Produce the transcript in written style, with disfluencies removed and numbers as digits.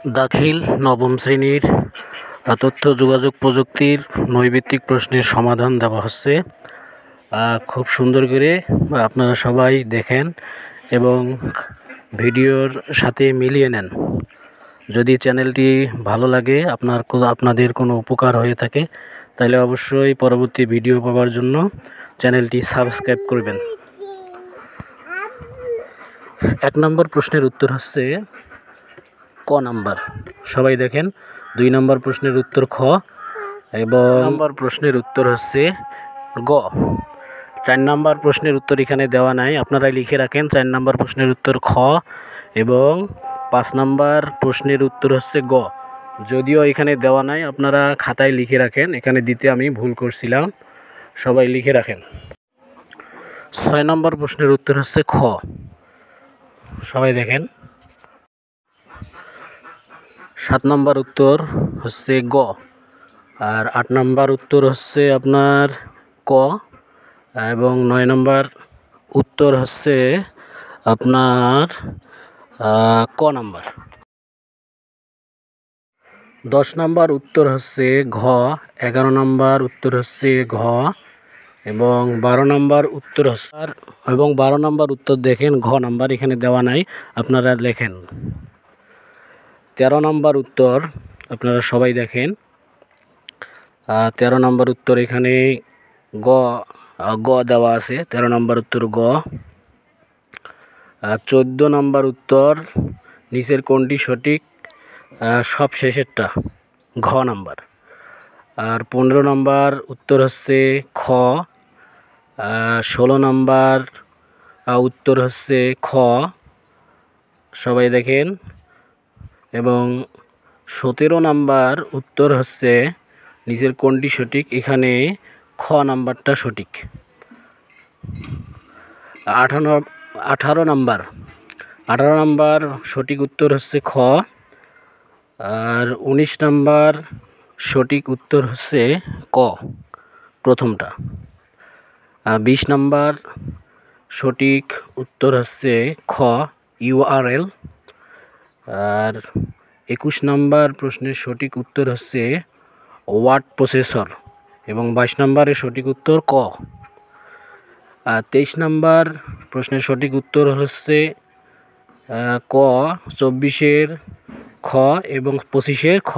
দাখিল নবম শ্রেণীর তথ্য যোগাযোগ প্রযুক্তির নৈর্ব্যক্তিক প্রশ্নের সমাধান দেওয়া হচ্ছে। খুব সুন্দর করে আপনারা সবাই দেখেন এবং ভিডিওর সাথে মিলিয়ে নেন। যদি চ্যানেলটি ভালো লাগে, আপনাদের কোনো উপকার হয়ে থাকে, তাহলে অবশ্যই পরবর্তী ভিডিও পাওয়ার জন্য চ্যানেলটি সাবস্ক্রাইব করবেন। 1 নম্বর প্রশ্নের উত্তর হচ্ছে ক নাম্বার। সবাই দেখেন। 2 নম্বর প্রশ্নের উত্তর খ এবং নম্বর প্রশ্নের উত্তর হচ্ছে গ। 4 নম্বর প্রশ্নের উত্তর এখানে দেওয়া নাই, আপনারা লিখে রাখেন। 4 নম্বর প্রশ্নের উত্তর খ এবং 5 নম্বর প্রশ্নের উত্তর হচ্ছে গ। যদিও এখানে দেওয়া নাই, আপনারা খাতায় লিখে রাখেন, এখানে দিতে আমি ভুল করছিলাম, সবাই লিখে রাখেন। 6 নম্বর প্রশ্নের উত্তর হচ্ছে খ, সবাই দেখেন। 7 নম্বর উত্তর হচ্ছে গ আর 8 নম্বর উত্তর হচ্ছে আপনার ক এবং 9 নম্বর উত্তর হচ্ছে আপনার ক নাম্বার। 10 নম্বর উত্তর হচ্ছে ঘ, 11 নম্বর উত্তর হচ্ছে ঘ এবং 12 নম্বর উত্তর হচ্ছে এবং 12 নম্বর উত্তর দেখেন, ঘ নাম্বার এখানে দেওয়া নাই, আপনারা লেখেন। 13 নম্বর উত্তর আপনারা সবাই দেখেন। 13 নম্বর উত্তর এখানে গ দেওয়া আছে, 13 নম্বর উত্তর গ। 14 নম্বর উত্তর নিচের কোনটি সঠিক, সব শেষেরটা, ঘ নাম্বার। আর 15 নম্বর উত্তর হচ্ছে খ। 16 নম্বর উত্তর হচ্ছে খ, সবাই দেখেন এবং 17 নম্বর উত্তর হচ্ছে নিচের কোনটি সঠিক, এখানে খ নাম্বারটা সঠিক। 18 নম্বর সঠিক উত্তর হচ্ছে খ আর 19 নম্বর সঠিক উত্তর হচ্ছে ক, প্রথমটা। 20 নম্বর সঠিক উত্তর হচ্ছে খ, URL। আর 21 নম্বর প্রশ্নের সঠিক উত্তর হচ্ছে ওয়ার্ড প্রসেসর এবং 22 নম্বরের সঠিক উত্তর ক। আর 23 নম্বর প্রশ্নের সঠিক উত্তর হচ্ছে ক, 24-এর খ এবং 25-এর খ।